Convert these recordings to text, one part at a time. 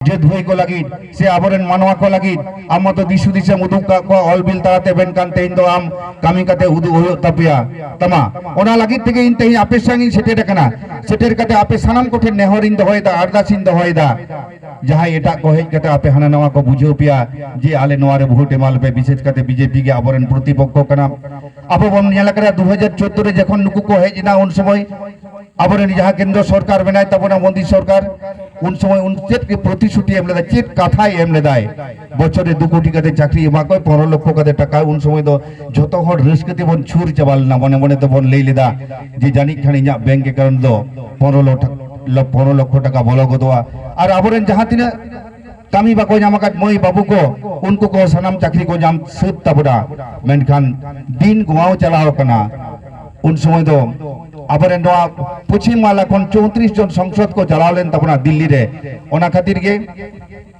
जेद हुई को लगी से आबरेन मानवा को लगी आम मत दिशु दिशा उदुग का को ऑल बिल ताते बेन कान तेइन दो आम कामी कते उदुग होयो तपिया तमा ओना लगी तेगे इन तेइन आपे सांगिन सेटेर कना सेटेर कते आपे सानाम कोठे नेहरिन दोहयदा अरदासिन दोहयदा जहां एटा को हेज कते आपे हाना नवा को बुझो पिया जे आले नवारे भोट एमाल पे विशेष कते बीजेपी के आबरेन प्रतिपक्ष कना आबो बन नेला करा 2014 रे जखन नुकु को हेज ना उन समय आबरेन जहां केंद्र सरकार बनाय तबना मोदी सरकार उन समय उन चेत के प्रतिश्रुति एम लेदा चेत कथाय एम लेदाय बछरे 2 कोटी कते चाकरी एमा को 15 लक्ष कते टाका उन समय दो जतो हर रिस्कते बन छुर चबाल ना मने मने तो बन लई लेदा जे जानि खानि nya बैंक अकाउंट दो 15 लक्ष टाका बोलो गदवा और आबरेन जहां तिना kami bako nyamakat moi babu ko unku ko sanam chakri ko jam sut tabura menkan din guau chalao kana un somoy do abaren doa puchim mala kon 34 jon sangsad ko jalao len tabuna dilli re ona khatir ge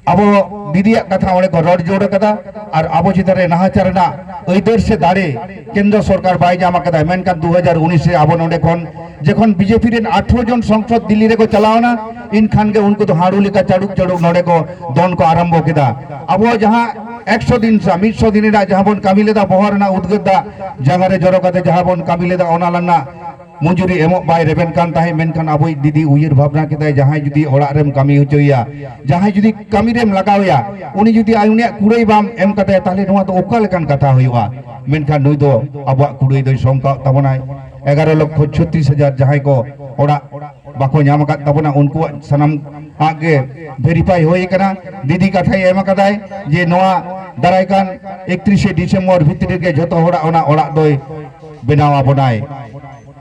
abo didiya katha one ko rod jode kada ar abo chitare nahacharna oider se dare kendra sarkar bai jama kada menkan 2019 re abo nonde kon जखन BJP रे 18 जन संसद दिल्ली रे को चलावना इन खान के उनको तो हाड़ू का चढ़ुक चढ़ुक नोड़े को दन को आरंभ केदा अब जहां 100 दिन सा 100 दिन रा जहां बन कामी लेदा बहर ना उद्गदा जगह रे जरो कते जहां बन कामी लेदा ओना लन्ना मंजूरी एमो बाय रेबेन कान ताहे मेनखान अबो दीदी उयर भावना केदा जहां जुदी ओड़ा रेम कामी होचोया जहां जुदी कामी रेम लगावया उनी जुदी आयुनिया कुड़ई बाम एम कते ताले नोआ तो ओका लेकान कथा होयुआ मेनखान नुई दो अबो कुड़ई दो संका तबनाय 11 लक्ष 36,000 जहां को ओड़ा बाको नाम का तबना उनको सनम आगे वेरीफाई होई कना दीदी कथाई एम कदाय जे नोआ दारायकान 31 डिसेम्बर भितर के जतो होड़ा ओना ओड़ा दोय बेनावा बनाय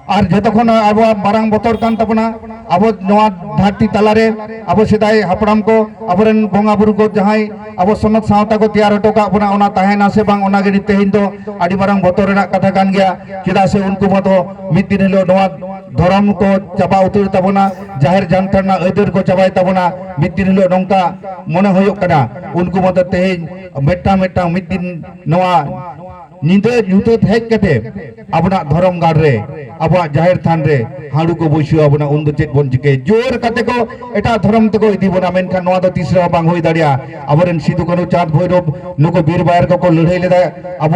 और जतक्षण अब मारांग बतर कान तबना अब नोआ धरती तलारे अब सेदाय हापड़ाम को अबरेन बोंगा बुरु को जहां अब सनत सावता को तैयार हटो का अपना ओना ताहेना से बांग ओना गे तेहिन दो आदि मारांग बतर रेना कथा कान गया चेदा से उनको मतो मिद दिन हिलो नोआ धर्म को चाबा उतर तबना जाहिर जानथारना अदर को चाबाय तबना मिद दिन हिलो नोंका मने होयो कना उनको मतो तेहिन मेटा मेटा मिद दिन नोआ निंदे युते हेज कते अपना धर्म गाड़ रे अब जाहिर थान रे हाड़ू को बसु अपना उन चेत बन चिके जोर कते को एटा धर्म तको इदी बना मेनखान नोआ दो तीसरा बांग होई दाड़िया अबरेन सिदु कानु चाँद भैरव नुको बीर बायर को लड़ाई लेदा अब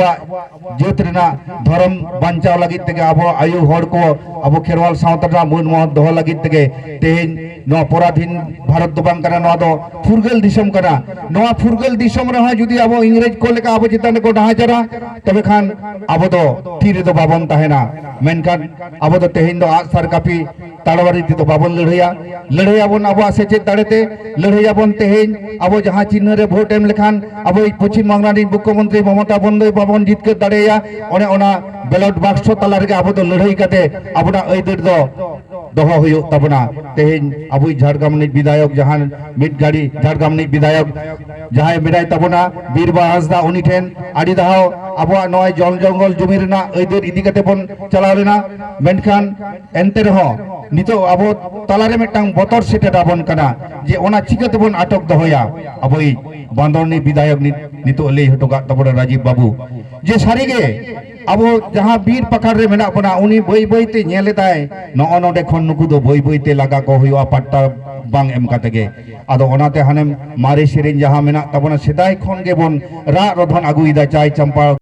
जेत रेना धर्म बांचाव लगित तेगे अब आयु हड़ को अब खेरवाल सावता मन मोह दोह लगित तेगे तेहिन नोआ पराधीन भारत दो बांग कना नोआ दो फुरगल दिसम कना नोआ फुरगल दिसम रहा जुदी अब इंग्रेज को लेका अब चितान को ढांचरा तबे खान अब दो तीर दो बाबन ताहेना मेनखान अब दो तेहिन दो आसार कापी ताड़वारी तो बाबन लड़ाई आबन अब सेचेत दाड़ेते लड़ाई आबन तेहिन अब जहां चिन्ह रे भोट एम लेखान अब पश्चिम बांगला री मुख्यमंत्री ममता बंदोय बाबन जितके दाड़ेया ओने ओना बैलेट बाक्स तला रे अब दो लड़ाई कते अपना अइदर दो दोहो हुयो तबना तेहिन अब झारग्राम नि विधायक जहां मिड गाड़ी झारग्राम नि विधायक जहां मेराय तबना बीरबा हासदा उनी ठेन आड़ी दाहो अब नय जल जंगल जमी रेना अइदर इदी कते बन चलाव लेना मेनखान एनते रहो नितो अब तलारे मिटांग बतर सेटेट आबन कना जे ओना चिकाते बन आटक दोहया अब बांदरनी विधायक नितो लई हटोगा तबना राजीव बाबू जे सारिगे अब जहां बीर पखार रे मेना अपना उनी बई बई ते नेलेदाय नो नोडे खन नुकु दो बई बई ते लगा को हुआ पट्टा बांग एम कातेगे आदो ओनाते हाने मारे सेरेन जहां मेना तबना सेदाय खन गे बन रा रधन आगुइदा चाय चंपा